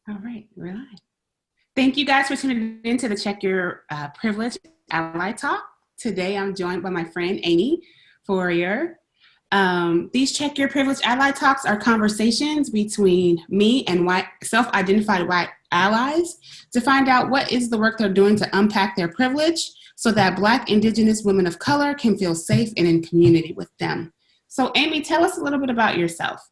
All right, we're live. Thank you guys for tuning in to the Check Your Privilege Ally Talk. Today I'm joined by my friend Amy Fourier. These Check Your Privilege Ally Talks are conversations between me and self-identified white allies to find out what is the work they're doing to unpack their privilege so that Black, Indigenous women of color can feel safe and in community with them. So Amy, tell us a little bit about yourself.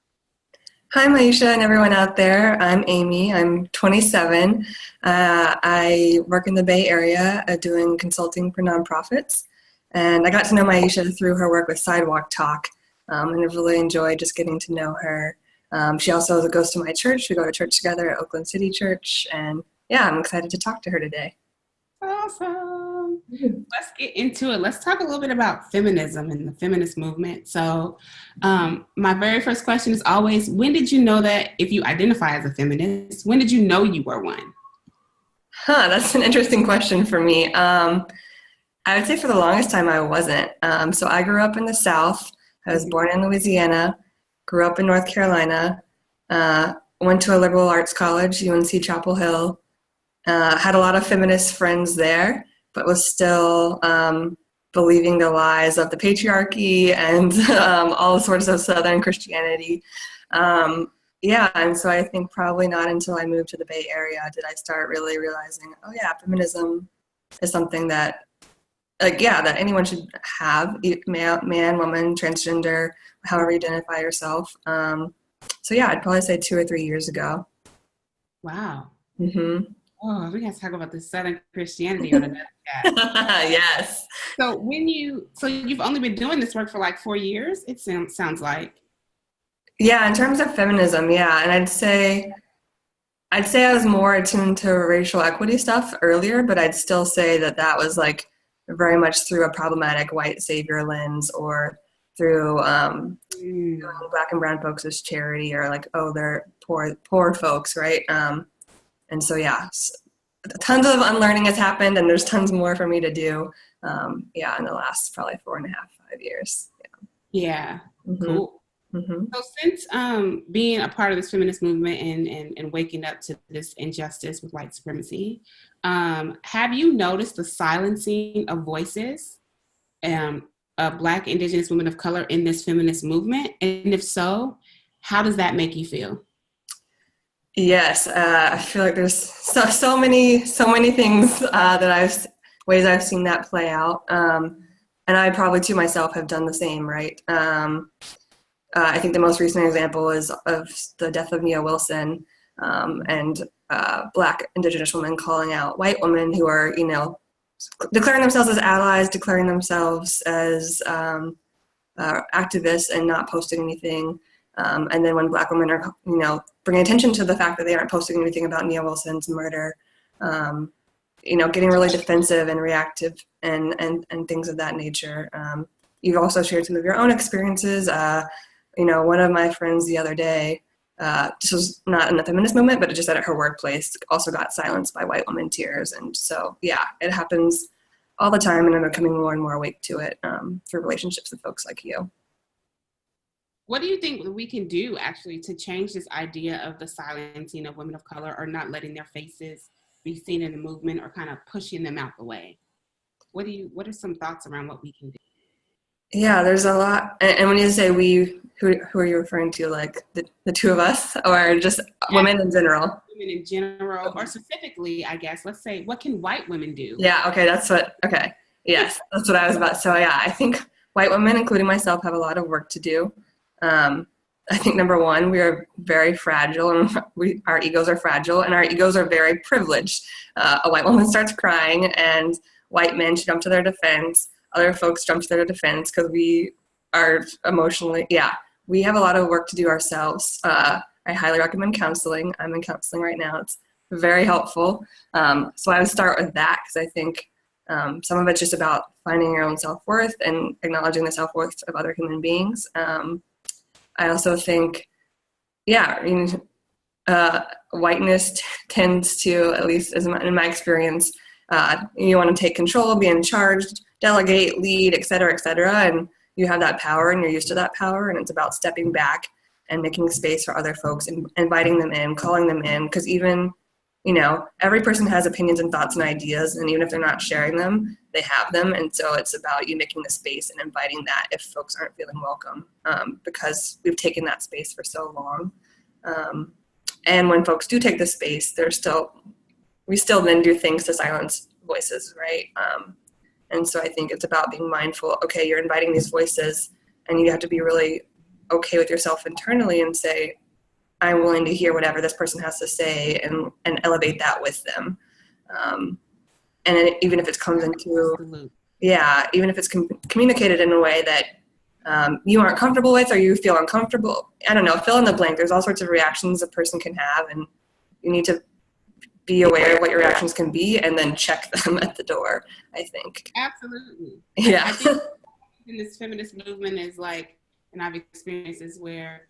Hi, Maisha and everyone out there. I'm Amy. I'm 27. I work in the Bay Area doing consulting for nonprofits. And I got to know Maisha through her work with Sidewalk Talk. And I've really enjoyed just getting to know her. She also goes to my church. We go to church together at Oakland City Church. And yeah, I'm excited to talk to her today. Awesome. Let's get into it. Let's talk a little bit about feminism and the feminist movement. So my very first question is always, when did you know that if you identify as a feminist, when did you know you were one? That's an interesting question for me. I would say for the longest time I wasn't. So I grew up in the South. I was born in Louisiana, grew up in North Carolina, went to a liberal arts college, UNC Chapel Hill. Had a lot of feminist friends there, but was still believing the lies of the patriarchy and all sorts of Southern Christianity. And so I think probably not until I moved to the Bay Area did I start really realizing, oh yeah, feminism is something that, that anyone should have, man, woman, transgender, however you identify yourself. I'd probably say 2 or 3 years ago. Wow. Mm-hmm. Oh, we got to talk about the Southern Christianity on another chat. Yes. So you've only been doing this work for like 4 years, it sounds like. Yeah, in terms of feminism, yeah. And I'd say I was more attuned to racial equity stuff earlier, but I'd still say that was like very much through a problematic white savior lens or through Black and brown folks as charity or like, oh, they're poor folks, right? And so, yeah, tons of unlearning has happened, and there's tons more for me to do, in the last probably 4.5, 5 years. Yeah. Mm-hmm. Cool. Mm-hmm. So since being a part of this feminist movement and waking up to this injustice with white supremacy, have you noticed the silencing of voices of Black, Indigenous women of color in this feminist movement? And if so, how does that make you feel? Yes, I feel like there's so many things ways I've seen that play out, and I probably too myself have done the same, right? I think the most recent example is of the death of Nia Wilson, and Black Indigenous women calling out white women who are, declaring themselves as allies, declaring themselves as activists, and not posting anything. And then when Black women are, bringing attention to the fact that they aren't posting anything about Nia Wilson's murder, getting really defensive and reactive and things of that nature. You've also shared some of your own experiences. One of my friends the other day, this was not in the feminist movement, but just at her workplace, also got silenced by white women tears. And so, yeah, it happens all the time, and I'm becoming more and more awake to it for relationships with folks like you. What do you think we can do actually to change this idea of the silencing of women of color or not letting their faces be seen in the movement or kind of pushing them out the way? What are some thoughts around what we can do? Yeah, there's a lot. And when you say we, who are you referring to? Like the two of us or just women in general? Women in general, or specifically, I guess, let's say, what can white women do? Yeah, okay, yes, that's what I was about. So yeah, I think white women, including myself, have a lot of work to do. I think number one, we are very fragile, and our egos are fragile, and our egos are very privileged. A white woman starts crying, and white men jump to their defense. Other folks jump to their defense because we are emotionally, we have a lot of work to do ourselves. I highly recommend counseling. I'm in counseling right now. It's very helpful. So I would start with that because I think some of it's just about finding your own self-worth and acknowledging the self-worth of other human beings. I also think, whiteness tends to, at least in my experience, you want to take control, be in charge, delegate, lead, et cetera, and you have that power and you're used to that power, and it's about stepping back and making space for other folks and inviting them in, calling them in, because even, you know, every person has opinions and thoughts and ideas, and even if they're not sharing them, they have them. And so it's about you making the space and inviting that if folks aren't feeling welcome, because we've taken that space for so long. And when folks do take the space, we still then do things to silence voices, right? And so I think it's about being mindful. Okay, you're inviting these voices, and you have to be really okay with yourself internally and say, I'm willing to hear whatever this person has to say and elevate that with them. And even if it comes into, even if it's communicated in a way that you aren't comfortable with, or you feel uncomfortable, I don't know, fill in the blank. There's all sorts of reactions a person can have, and you need to be aware of what your reactions can be and then check them at the door, I think. Absolutely. Yeah. I think in this feminist movement is like, and I've experienced this where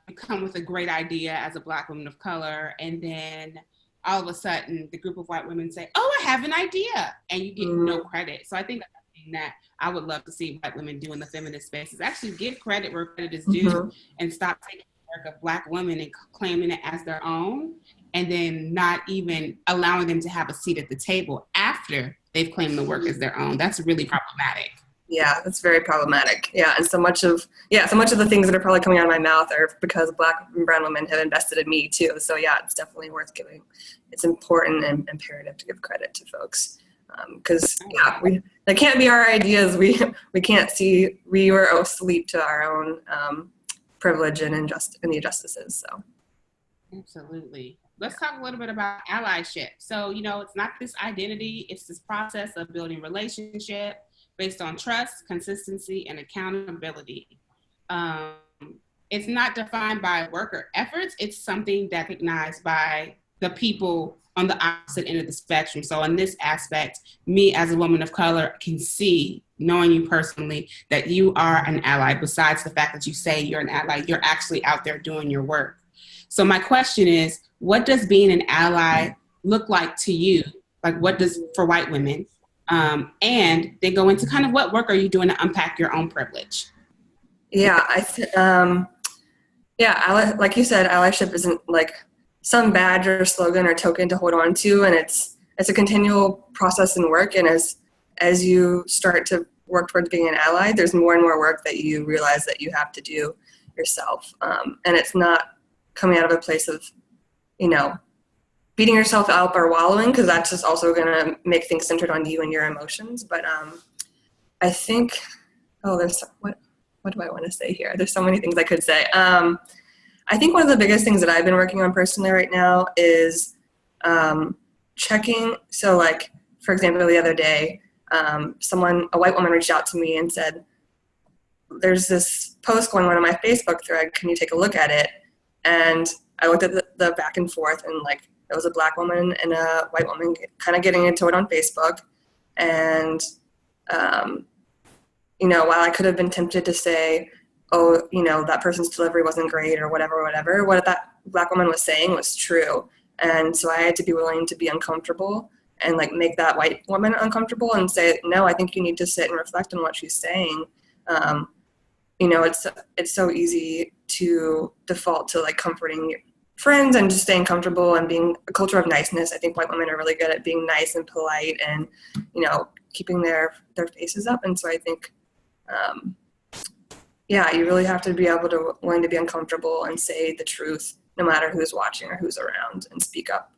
you come with a great idea as a Black woman of color, and then all of a sudden the group of white women say, oh, I have an idea, and you get no credit. So I think that's something that I would love to see white women do in the feminist space, is actually give credit where credit is due, and stop taking the work of Black women and claiming it as their own, and then not even allowing them to have a seat at the table after they've claimed the work as their own. That's really problematic. Yeah, that's very problematic. Yeah, and so much of the things that are probably coming out of my mouth are because Black and brown women have invested in me too. So yeah, it's definitely worth giving. It's important and imperative to give credit to folks, because that can't be our ideas. We can't see. We were asleep to our own privilege and the injustices. So absolutely. Let's talk a little bit about allyship. So, you know, it's not this identity, it's this process of building relationship based on trust, consistency, and accountability. It's not defined by worker efforts, it's something that's recognized by the people on the opposite end of the spectrum. So in this aspect, me as a woman of color can see, knowing you personally, that you are an ally. Besides the fact that you say you're an ally, you're actually out there doing your work. So my question is, what does being an ally look like to you? Like, what does for white women? And then go into kind of what work are you doing to unpack your own privilege? Yeah, like you said, allyship isn't like some badge or slogan or token to hold on to, and it's a continual process and work. And as you start to work towards being an ally, there's more and more work that you realize that you have to do yourself, and it's not coming out of a place of, you know, beating yourself up or wallowing, because that's just also going to make things centered on you and your emotions. But I think, there's what do I want to say here? There's so many things I could say. I think one of the biggest things that I've been working on personally right now is checking. So like, for example, the other day, a white woman reached out to me and said, there's this post going on my Facebook thread. Can you take a look at it? And I looked at the back and forth, and like, it was a Black woman and a white woman kind of getting into it on Facebook. And, you know, while I could have been tempted to say, oh, you know, that person's delivery wasn't great or whatever, what that Black woman was saying was true. And so I had to be willing to be uncomfortable and like make that white woman uncomfortable and say, no, I think you need to sit and reflect on what she's saying. You know, it's so easy to default to like comforting your friends and just staying comfortable and being a culture of niceness. I think white women are really good at being nice and polite and, you know, keeping their faces up. And so I think, you really have to be willing to be uncomfortable and say the truth, no matter who's watching or who's around, and speak up.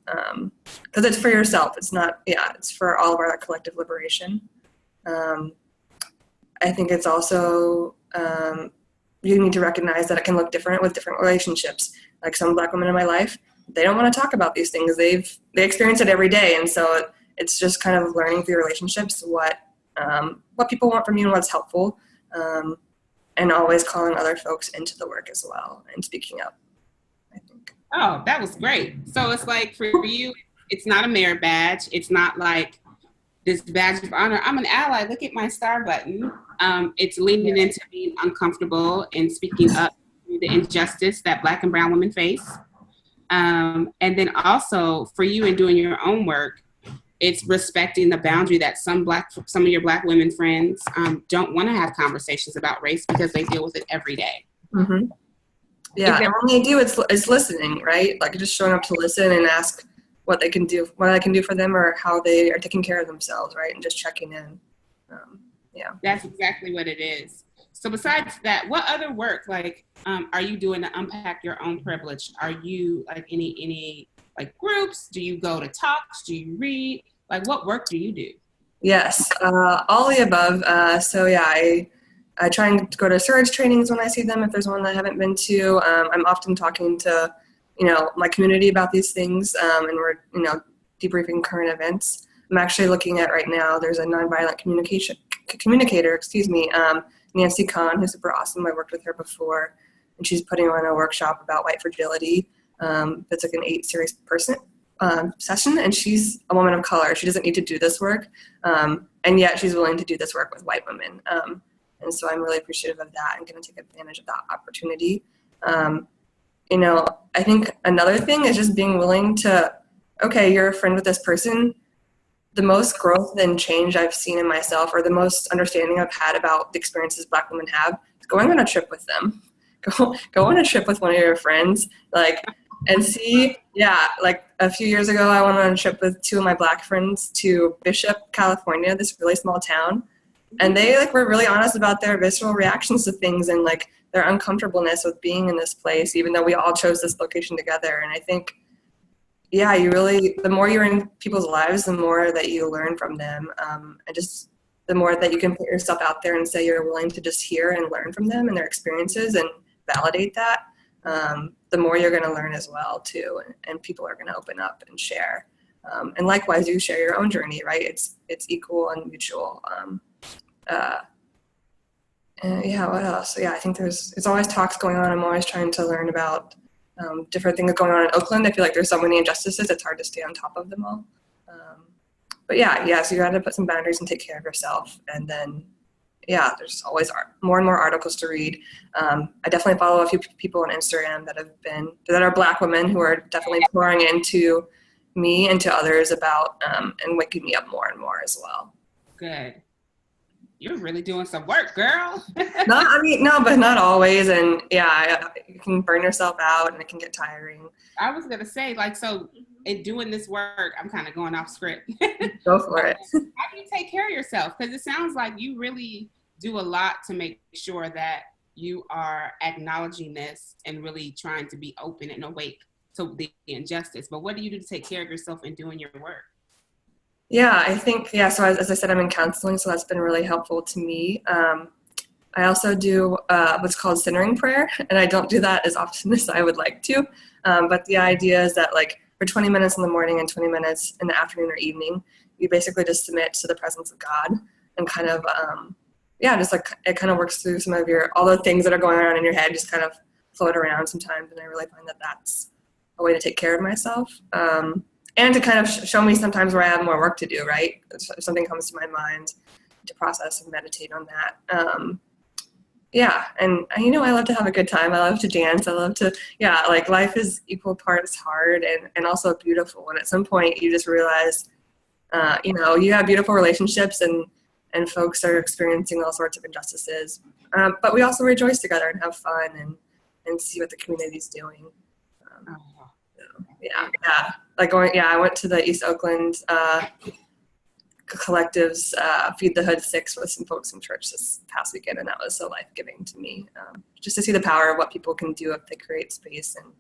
Because it's for yourself. It's not, it's for all of our collective liberation. I think it's also, you need to recognize that it can look different with different relationships. Like some Black women in my life, they don't want to talk about these things. They experience it every day. And so it's just kind of learning through relationships what people want from you and what's helpful, and always calling other folks into the work as well and speaking up, I think. Oh, that was great. So it's like for you, it's not a merit badge. It's not like this badge of honor. I'm an ally. Look at my star button. It's leaning into being uncomfortable and speaking up to the injustice that Black and brown women face. And then also for you in doing your own work, it's respecting the boundary that some of your Black women friends don't want to have conversations about race because they deal with it every day. Mm-hmm. Yeah, and when they do, it's listening, right? Like just showing up to listen and ask what I can do for them, or how they are taking care of themselves, right? And just checking in. Yeah. That's exactly what it is. So besides that, what other work are you doing to unpack your own privilege? Are you like any like groups? Do you go to talks? Do you read? Like what work do you do? Yes, all the above. So yeah, I try and go to surge trainings when I see them if there's one that I haven't been to. I'm often talking to, my community about these things, and we're, debriefing current events. I'm actually looking at right now, there's a nonviolent communicator, Nancy Kahn, who's super awesome. I worked with her before, and she's putting on a workshop about white fragility. That's like an 8-series session, and she's a woman of color. She doesn't need to do this work, and yet she's willing to do this work with white women. And so I'm really appreciative of that and going to take advantage of that opportunity. I think another thing is just being willing to, okay, you're a friend with this person. The most growth and change I've seen in myself, or the most understanding I've had about the experiences Black women have, is going on a trip with them. Go on a trip with one of your friends, and see, like a few years ago, I went on a trip with 2 of my Black friends to Bishop, California, this really small town. And they were really honest about their visceral reactions to things and their uncomfortableness with being in this place, even though we all chose this location together. And I think, the more you're in people's lives, the more that you learn from them. And just the more that you can put yourself out there and say you're willing to just hear and learn from them and their experiences and validate that, the more you're going to learn as well too. And people are going to open up and share. And likewise, you share your own journey, right? It's equal and mutual. What else? So I think it's always talks going on. I'm always trying to learn about different things going on in Oakland. I feel like there's so many injustices, it's hard to stay on top of them all. So you got to put some boundaries and take care of yourself. And then, there's always more and more articles to read. I definitely follow a few people on Instagram that are Black women who are definitely pouring into me and to others about and waking me up more and more as well. Good. You're really doing some work, girl. No, but not always. And you can burn yourself out and it can get tiring. I was going to say, so in doing this work, I'm kind of going off script. Go for it. How do you take care of yourself? Because it sounds like you really do a lot to make sure that you are acknowledging this and really trying to be open and awake to the injustice. But what do you do to take care of yourself in doing your work? Yeah, I think, so as I said, I'm in counseling, so that's been really helpful to me. I also do what's called centering prayer, and I don't do that as often as I would like to. But the idea is that for 20 minutes in the morning and 20 minutes in the afternoon or evening, you basically just submit to the presence of God and kind of, it kind of works through some of all the things that are going on in your head, just kind of float around sometimes. And I really find that that's a way to take care of myself. And to kind of show me sometimes where I have more work to do, right? If something comes to my mind, to process and meditate on that. And I love to have a good time. I love to dance. I love to, life is equal parts hard and also beautiful. And at some point you just realize, you have beautiful relationships and folks are experiencing all sorts of injustices. But we also rejoice together and have fun and see what the community's doing. I went to the East Oakland collective's Feed the Hood 6 with some folks in church this past weekend, and that was so life-giving to me. Just to see the power of what people can do if they create space and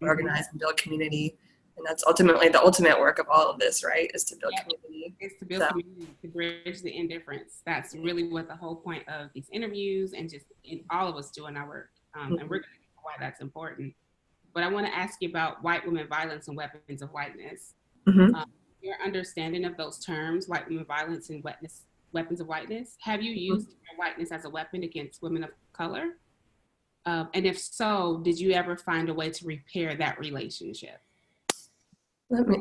organize and build community. And that's ultimately the ultimate work of all of this, right, is to build community. It's to build community, to bridge the indifference. That's really what the whole point of these interviews and just in all of us doing our work. And we're going to get to why that's important. But I want to ask you about white women violence and weapons of whiteness. Your understanding of those terms, white women violence and weapons of whiteness. Have you used your whiteness as a weapon against women of color? And if so, did you ever find a way to repair that relationship?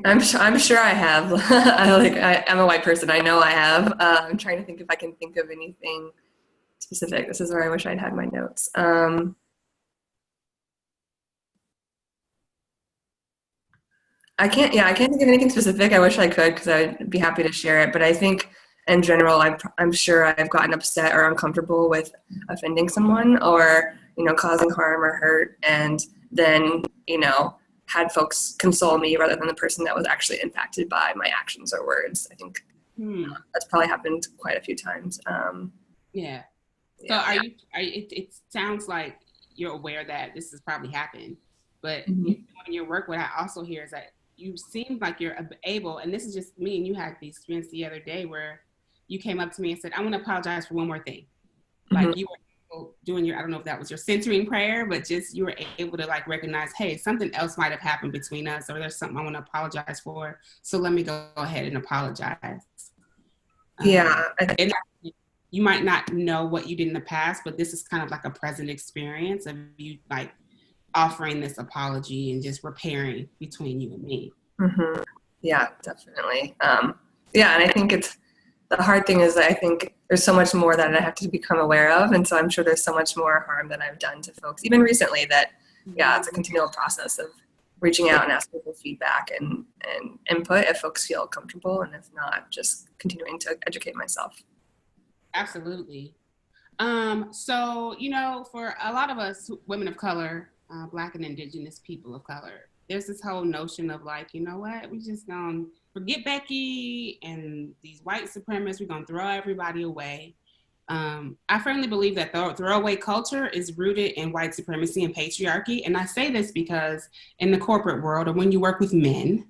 I'm sure I have. I'm a white person. I know I have. I'm trying to think if I can think of anything specific. This is where I wish I'd had my notes. I can't think of anything specific. I wish I could because I'd be happy to share it. But I think in general, I'm sure I've gotten upset or uncomfortable with offending someone or, causing harm or hurt, and then, had folks console me rather than the person that was actually impacted by my actions or words. I think that's probably happened quite a few times. Yeah. So it sounds like you're aware that this has probably happened, but in your work, what I also hear is that you seem like you're able, and this is just me and you had the experience the other day where you came up to me and said, I want to apologize for one more thing. Like you were doing I don't know if that was your centering prayer, but just you were able to like recognize, hey, something else might have happened between us, or there's something I want to apologize for. So let me go ahead and apologize. And you might not know what you did in the past, but this is kind of like a present experience of you like offering this apology and just repairing between you and me. Yeah, definitely. And I think the hard thing is that I think there's so much more that I have to become aware of. And so I'm sure there's so much more harm that I've done to folks, even recently, that, it's a continual process of reaching out and asking for feedback and input if folks feel comfortable. And if not, just continuing to educate myself. Absolutely. So, for a lot of us women of color, Black and Indigenous people of color, there's this whole notion of like, you know what, we just gonna forget Becky and these white supremacists, we're gonna throw everybody away. I firmly believe that the throwaway culture is rooted in white supremacy and patriarchy. And I say this because in the corporate world, or when you work with men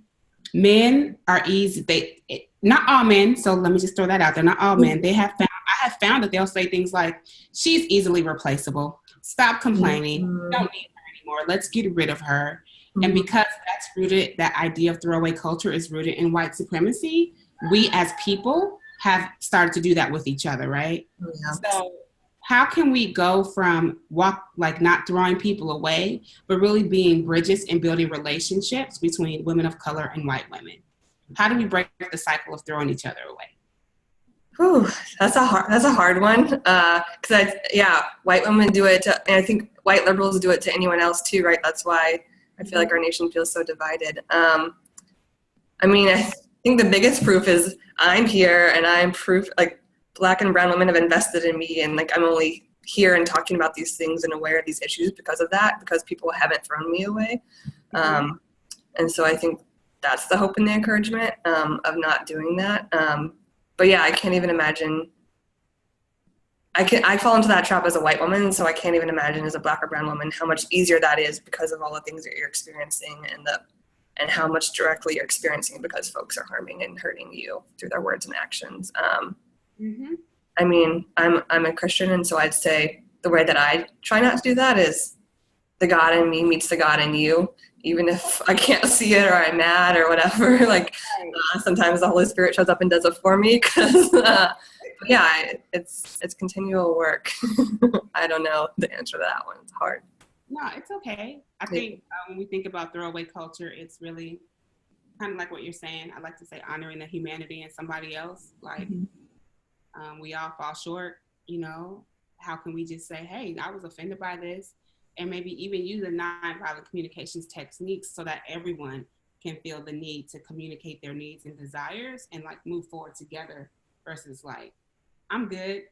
are easy, not all men, so let me just throw that out there, not all men, I have found that they'll say things like, she's easily replaceable, stop complaining, don't need her anymore, let's get rid of her. And because that's rooted, that idea of throwaway culture is rooted in white supremacy, we as people have started to do that with each other, right? So how can we go from not throwing people away, but really being bridges and building relationships between women of color and white women? How do we break the cycle of throwing each other away? Whew, that's a hard one. Because white women do it, and I think white liberals do it to anyone else too, right? That's why I feel like our nation feels so divided. I think the biggest proof is I'm here, and I'm proof like Black and brown women have invested in me, and like I'm only here and talking about these things and aware of these issues because of that, because people haven't thrown me away. And so I think that's the hope and the encouragement of not doing that. But I can't even imagine. I fall into that trap as a white woman, so I can't even imagine as a Black or brown woman how much easier that is because of all the things that you're experiencing and how much directly you're experiencing because folks are harming and hurting you through their words and actions. I mean, I'm a Christian, and so I'd say the way that I try not to do that is the God in me meets the God in you, even if I can't see it or I'm mad or whatever. Sometimes the Holy Spirit shows up and does it for me because, it's continual work. I don't know the answer to that one. It's hard. No, it's okay. I think when we think about throwaway culture, it's really kind of like what you're saying. I like to say honoring the humanity in somebody else. We all fall short, how can we just say, hey, I was offended by this, and maybe even use the nonviolent communications techniques so that everyone can feel the need to communicate their needs and desires and move forward together versus I'm good.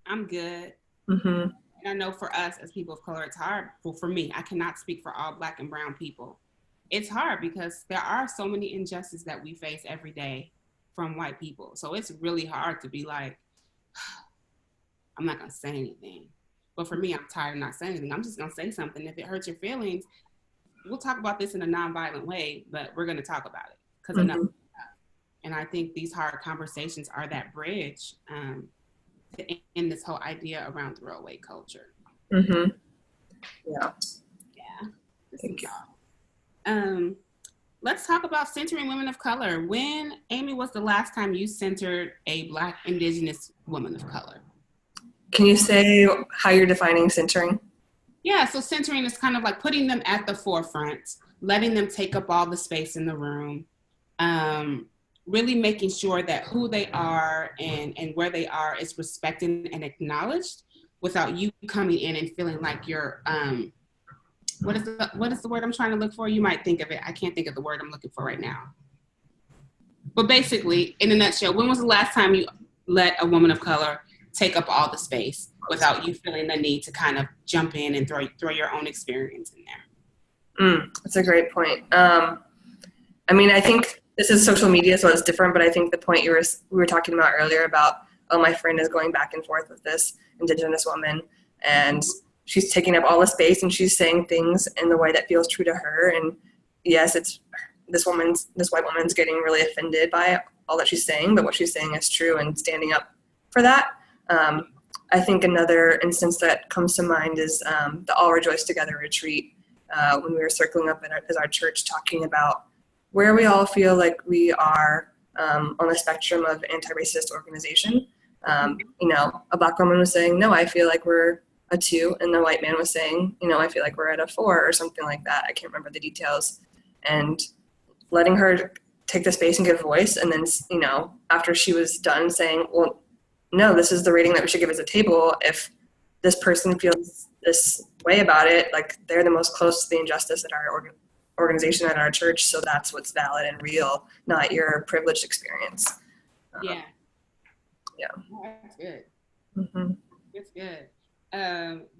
And I know for us as people of color, it's hard. Well, for me, I cannot speak for all Black and brown people. It's hard because there are so many injustices that we face every day from white people. So it's really hard to be like, I'm not going to say anything. But for me, I'm tired of not saying anything. I'm just going to say something. If it hurts your feelings, we'll talk about this in a nonviolent way, but we're going to talk about it because enough is enough. And I think these hard conversations are that bridge to end this whole idea around throwaway culture. Yeah. Thank you. Let's talk about centering women of color. When, Amy, was the last time you centered a Black Indigenous woman of color? Can you say how you're defining centering? Yeah, so centering is kind of like putting them at the forefront, letting them take up all the space in the room, really making sure that who they are and where they are is respected and acknowledged without you coming in and feeling like you're, what is the word I'm trying to look for? You might think of it. I can't think of the word I'm looking for right now. But basically, in a nutshell, when was the last time you let a woman of color take up all the space without you feeling the need to kind of jump in and throw your own experience in there. That's a great point. I mean, I think this is social media, so it's different, but I think the point we were talking about earlier about, oh, my friend is going back and forth with this Indigenous woman, and she's taking up all the space, and she's saying things in the way that feels true to her. And yes, it's this white woman's getting really offended by all that she's saying, but what she's saying is true, and standing up for that. I think another instance that comes to mind is the All Rejoice Together retreat, when we were circling up as our church talking about where we all feel like we are on the spectrum of anti-racist organization. You know, a Black woman was saying, no, I feel like we're a 2, and the white man was saying, you know, I feel like we're at a 4 or something like that. I can't remember the details. And letting her take the space and give voice, and then, you know, after she was done saying, well, no, this is the rating that we should give as a table. If this person feels this way about it, like, they're the most close to the injustice at our organization, at our church, so that's what's valid and real, not your privileged experience. Yeah. Oh, that's good. Mm-hmm. That's good.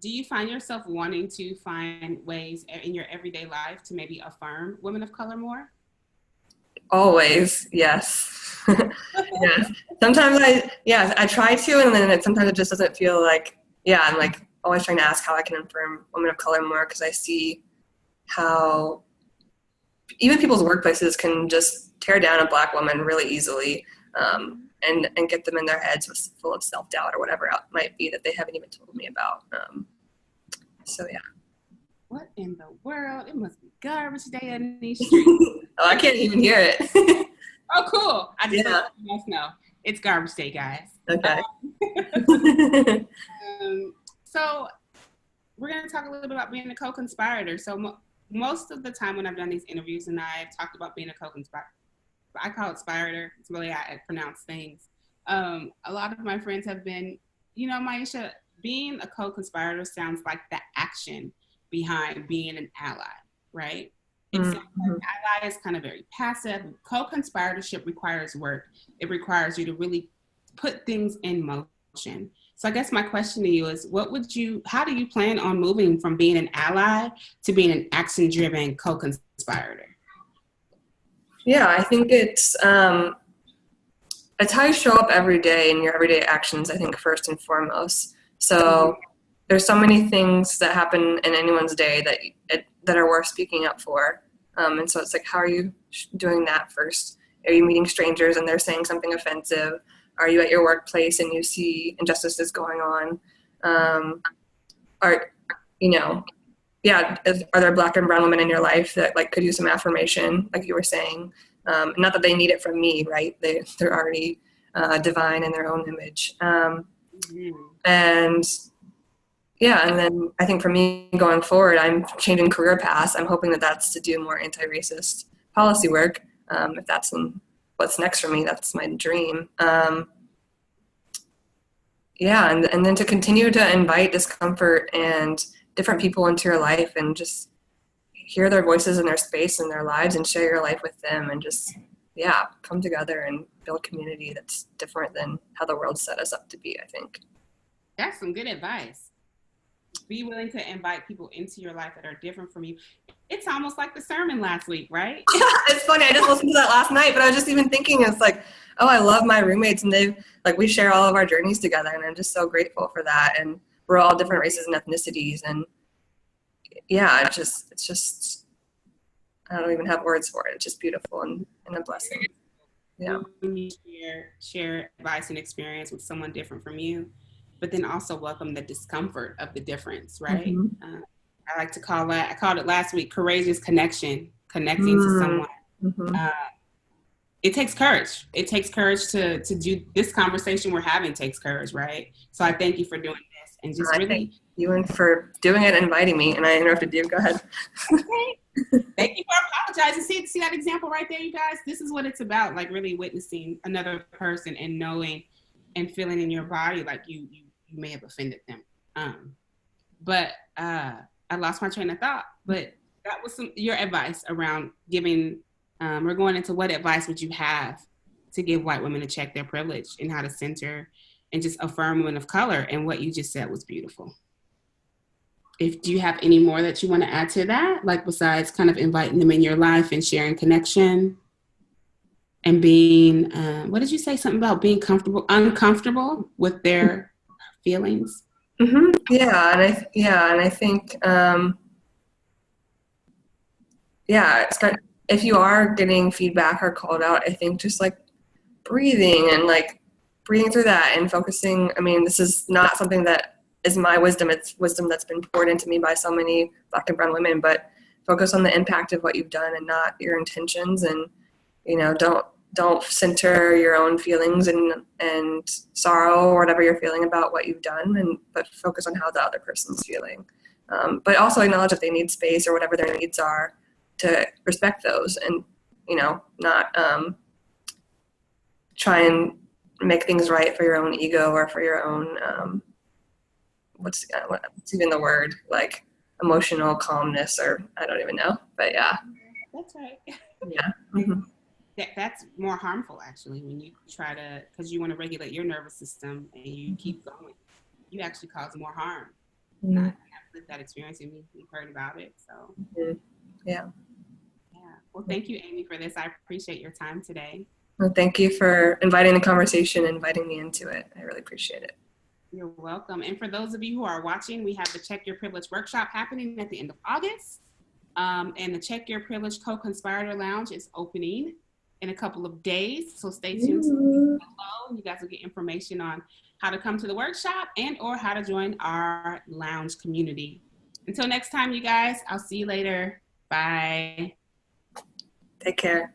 Do you find yourself wanting to find ways in your everyday life to maybe affirm women of color more? Always, yes. Yes. Sometimes I try to, and then sometimes it just doesn't feel like, I'm like always trying to ask how I can affirm women of color more, because I see how even people's workplaces can just tear down a Black woman really easily, and get them in their heads full of self-doubt or whatever it might be that they haven't even told me about. So yeah. What in the world? It must be garbage day in these streets. Oh, I can't even hear it. Oh, cool. I just let you guys know. It's garbage day, guys. Okay. So we're going to talk a little bit about being a co-conspirator. So most of the time when I've done these interviews and I've talked about being a co-conspirator, I call it spirator. It's really how I pronounce things. A lot of my friends have been, you know, Maisha, being a co-conspirator sounds like the action behind being an ally, right? It sounds like ally is kind of very passive. Co-conspiratorship requires work. It requires you to really put things in motion. So I guess my question to you is, how do you plan on moving from being an ally to being an action-driven co-conspirator? Yeah, I think it's how you show up every day in your everyday actions, I think, first and foremost. So there's so many things that happen in anyone's day that are worth speaking up for. And so it's like, how are you doing that first? Are you meeting strangers and they're saying something offensive? Are you at your workplace and you see injustices going on? Are there Black and brown women in your life that like could use some affirmation, like you were saying? Not that they need it from me, right? They're already divine in their own image. And then I think for me going forward, I'm changing career paths. I'm hoping that that's to do more anti-racist policy work. If that's what's next for me, that's my dream. And then to continue to invite discomfort and different people into your life and just hear their voices in their space and their lives and share your life with them and just, come together and build community that's different than how the world set us up to be, I think. That's some good advice. Be willing to invite people into your life that are different from you. It's almost like the sermon last week, right? Yeah, it's funny. I just listened to that last night, but I was just even thinking, it's like, oh, I love my roommates and we share all of our journeys together, and I'm just so grateful for that. And we're all different races and ethnicities, and it's just I don't even have words for it. It's just beautiful and a blessing. Yeah. When you share advice and experience with someone different from you, but then also welcome the discomfort of the difference, right? I like to call that, I called it last week, courageous connecting to someone. It takes courage. It takes courage to do this conversation we're having takes courage, right? So I thank you for doing this and just thank you and for doing it and inviting me, and I interrupted you. Go ahead. Thank you for apologizing. See that example right there, you guys? This is what it's about, like really witnessing another person and knowing and feeling in your body like you may have offended them. But I lost my train of thought. But that was your advice around giving, we're going into what advice would you have to give white women to check their privilege and how to center and just affirm women of color. And what you just said was beautiful. Do you have any more that you want to add to that? Like besides kind of inviting them in your life and sharing connection and being, what did you say? Something about being uncomfortable with their feelings? Mm-hmm. And I think, it's kind of, if you are getting feedback or called out, I think just like breathing through that and focusing. I mean, this is not something that is my wisdom. It's wisdom that's been poured into me by so many Black and brown women, but focus on the impact of what you've done and not your intentions. And, don't center your own feelings and sorrow or whatever you're feeling about what you've done, but focus on how the other person's feeling. But also acknowledge if they need space or whatever their needs are, to respect those and, not try and make things right for your own ego or for your own, what's even the word, like emotional calmness, or I don't even know, but yeah. That's right. Yeah. Mm-hmm. That's more harmful actually when you try to, because you want to regulate your nervous system and you keep going. You actually cause more harm. Mm-hmm. I have lived that experience and we've heard about it. So mm-hmm. Yeah. Well, thank you, Amy, for this. I appreciate your time today. Well, thank you for inviting the conversation, inviting me into it. I really appreciate it. You're welcome. And for those of you who are watching, we have the Check Your Privilege workshop happening at the end of August. And the Check Your Privilege Co-Conspirator Lounge is opening in a couple of days. So stay tuned below. You guys will get information on how to come to the workshop and or how to join our lounge community. Until next time, you guys, I'll see you later. Bye. Take care.